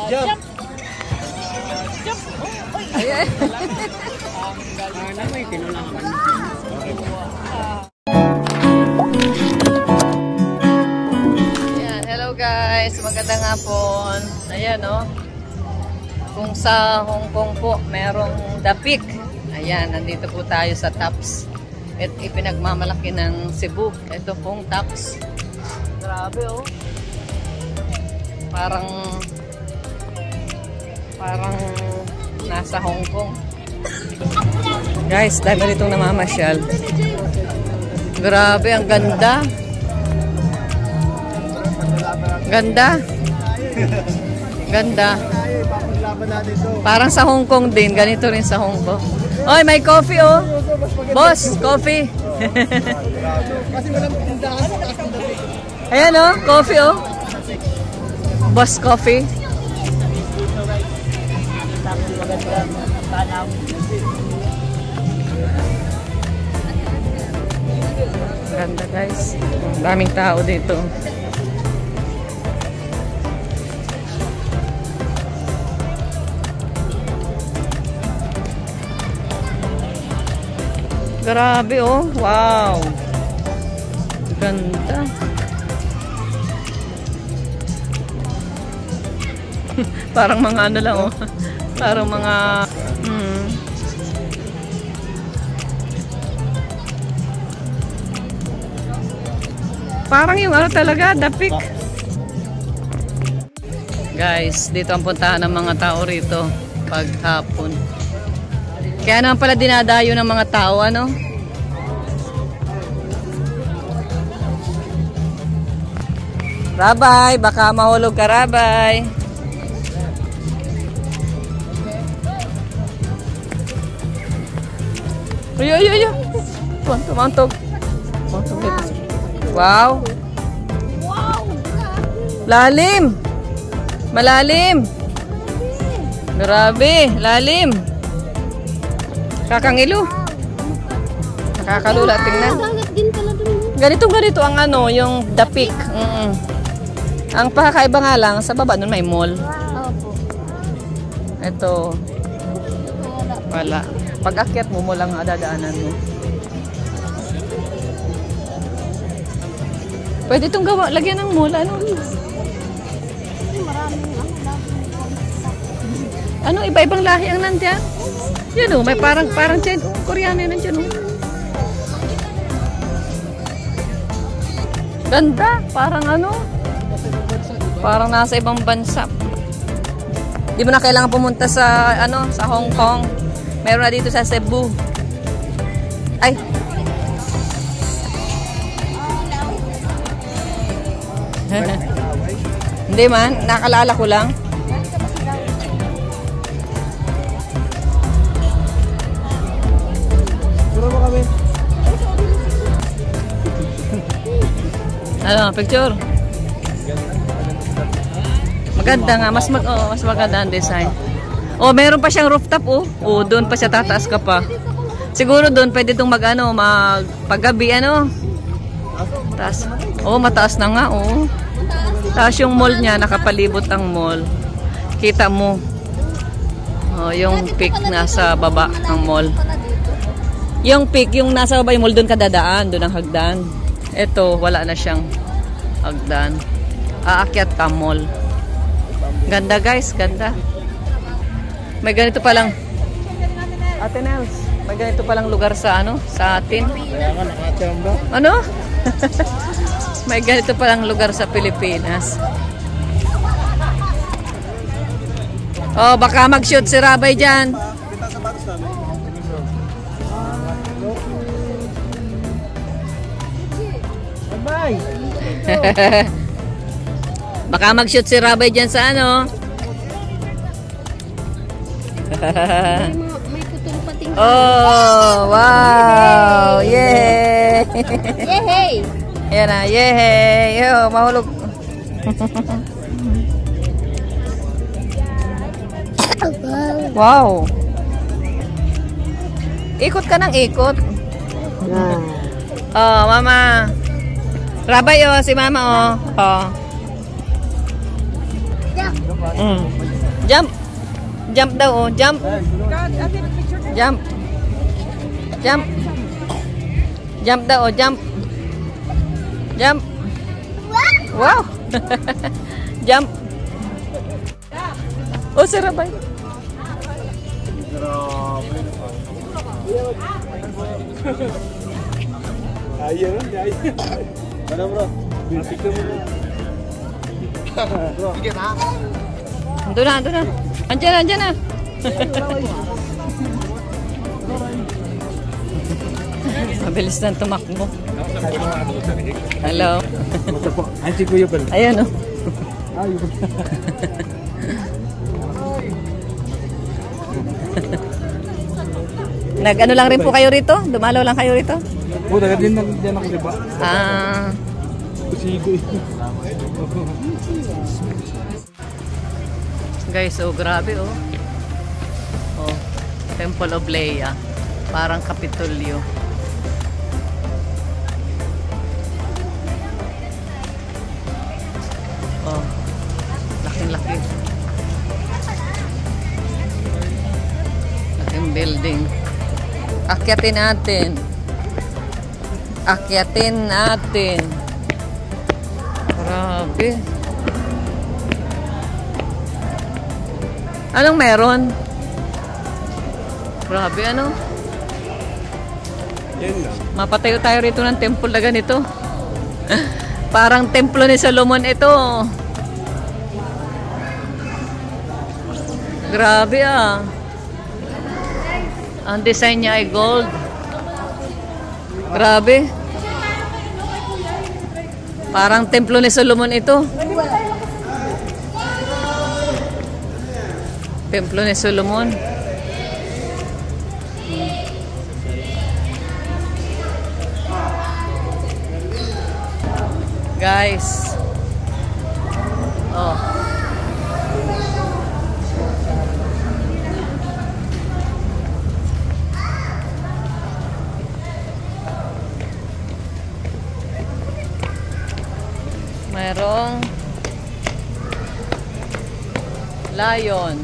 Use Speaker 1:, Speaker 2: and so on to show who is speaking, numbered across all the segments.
Speaker 1: Jump!
Speaker 2: Jump!
Speaker 1: Ayan.
Speaker 2: May tinulang naman.
Speaker 1: Ayan, hello guys. Magandang hapon. Ayan o. Kung sa Hong Kong po, merong The Peak. Ayan, nandito po tayo sa Tops. At ipinagmamalaki ng Cebu. Ito pong Tops. Grabe oh. Parang nasa Hong Kong. Guys, dahil ditong namamasyal. Grabe, ang ganda. Ganda. Ganda. Parang sa Hong Kong din. Ganito rin sa Hong Kong. Oy, may coffee oh. Boss, coffee. Ayan oh, coffee oh. Boss coffee. Ganda guys. Daming tao dito. Grabe oh. Wow. Ganda. Parang mga ano lang oh. Parang mga parang yung ano talaga, The Peak. Guys, dito ang puntahan ng mga tao rito pag hapon. Kaya naman pala dinadayo ng mga tao, ano? Rabay, baka mahulog ka, Rabay. Ayo. Mantog. Wow. Lalim. Malalim. Grabe, lalim. Kakangilo. Nakakalula, tingnan. Ganito ang ano, yung The Peak. Ang pakakaiba nga lang, sa baba nun may mall. Ito. Wala. Pag akyat mo lang dadaanan mo. Pwede itong gawa, lagyan ng mall. Ano, iba-ibang lahi ang nandiyan. Yan o, may parang Koreano yun nandiyan o. Ganda, parang ano. Parang nasa ibang bansa. Di mo na kailangan pumunta sa sa Hong Kong. Meron na dito sa Cebu. Ay. Hindi man, nakalala ko lang. Ano, picture? Maganda nga, mas maganda ang design. Oh, meron pa siyang rooftop oh. Oh, doon pa siya tataas ka pa. Siguro doon pwede itong paggabi Taas. Oh, mataas na nga oh. Taas yung mall niya, nakapalibot ang mall. Kita mo. Oh, yung peak nasa baba ng mall. Yung peak, yung nasa baba yung mall, doon ka dadaan, doon ang hagdan. Ito, wala na siyang hagdan. Aakyat ka mall. Ganda guys, ganda. May ganito palang Ate Nels, may ganito palang lugar sa sa atin. Ano? May ganito palang lugar sa Pilipinas. Oh, baka mag-shoot si Rabay dyan. Baka mag-shoot si Rabay dyan sa
Speaker 3: May putol pating.
Speaker 1: Oh, wow. Yay!
Speaker 3: Yehey!
Speaker 1: Ayan na, yehey! Yo, mahulog. Wow! Ikot ka ng ikot. Oh, mama. Rabay oh, si mama oh. Oh. Jump. Jump daw, oh. Jump. Jump. Jump. Jump daw, oh. Jump. Jump. Wow. Jump. Oh, sarabay.
Speaker 4: Ayan, ayan. Ano bro? Picture mo na. Bro, sige na.
Speaker 1: Andun na. Andiyan na. Mabilis na tumakbo. Hello.
Speaker 4: Ay, si Kuya pala.
Speaker 1: Ayan, oh. Nag-ano lang rin po kayo rito? Dumalaw lang kayo rito?
Speaker 4: Oo, taga din ako, diba?
Speaker 1: Ah.
Speaker 4: Kusigo eh.
Speaker 1: Guys, oh, grabe, oh. Oh, Temple of Leia. Parang Kapitolyo. Oh, laking-laki. Laking building. Akyatin natin. Grabe. Anong meron? Grabe, ano?
Speaker 4: Yan lang.
Speaker 1: Mapatayo tayo rito ng temple na ganito. Parang templo ni Solomon ito. Grabe, ah. Ang design niya ay gold. Grabe. Parang templo ni Solomon ito. Templo ni Solomon. Guys. Oh. Merong lion.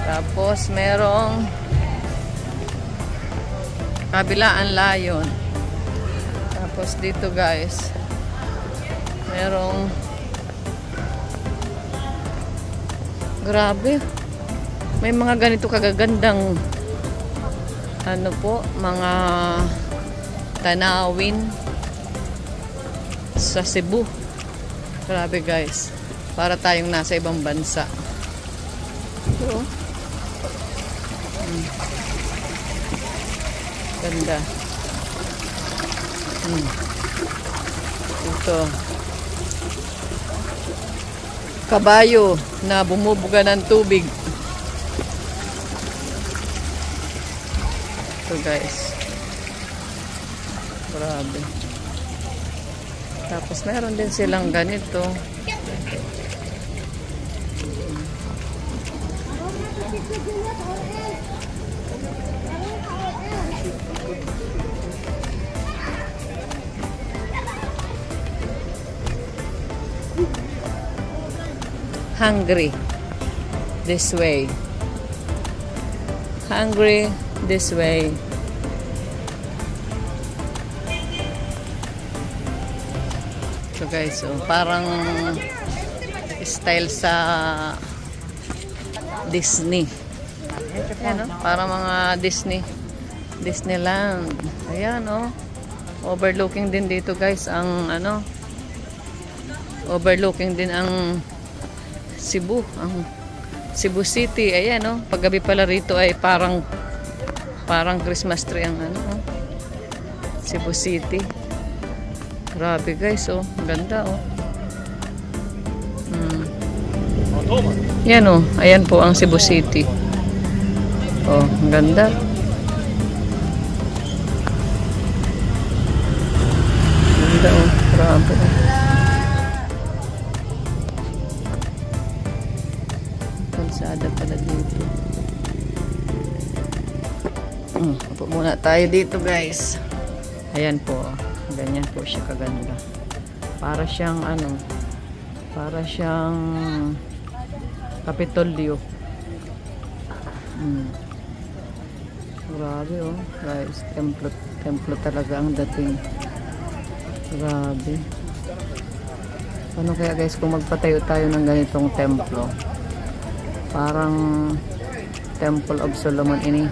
Speaker 1: Tapos merong kabilaan lion. Tapos dito guys, merong grabe. May mga ganito kagagandang ano po, mga tanawin sa Cebu. Grabe guys. Para tayong nasa ibang bansa. Ito. Ganda. Ito. Kabayo na bumubuga ng tubig. Ito guys. Grabe. Tapos meron din silang ganito. Hungry this way. Hungry this way. So guys, so parang style sa Disney. Ayan, no? Para mga Disneyland. Ayan, oh. Overlooking din dito guys ang ano, overlooking din ang Cebu, ang Cebu City. Ayan, oh. Paggabi pala rito ay parang Christmas tree ang ano, oh. Cebu City. Grabe guys, oh. Ganda, oh. Yan, oh. Ayan po ang Cebu City. Oh, ganda. Ganda, oh. Grabe, oh. Kalsada pala dito. Upo muna tayo dito guys. Ayan po. Ganyan po siya kaganda. Para siyang ano, para siyang Kapitolyo. Grabe oh. Guys, templo talaga ang dating. Grabe. Ano kaya guys kung magpatayo tayo ng ganitong templo? Parang Temple of Solomon ini.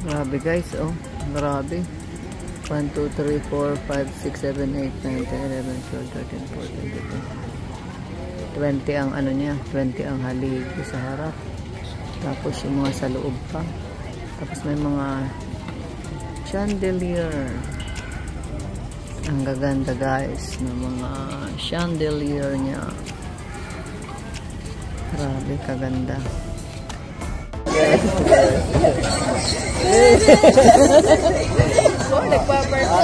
Speaker 1: Grabe guys, oh. Grabe. 1, 2, 3, 4, 5, 6, 7, 8, 9, 10, 11, 12, 13, 14, 15. 20 ang ano niya, 20 ang haligi sa harap. Tapos yung mga sa loob pa. Tapos may mga chandelier. Ang gaganda guys ng mga chandelier niya. Grabe kaganda.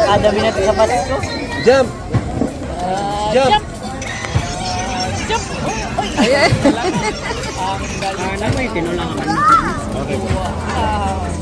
Speaker 2: Kada minute sa Pasko.
Speaker 4: Jump! Jump!
Speaker 2: Jump!
Speaker 1: Ayan.
Speaker 2: Ang galing. Ano may tinulang naman.
Speaker 4: Okay.
Speaker 2: Wow.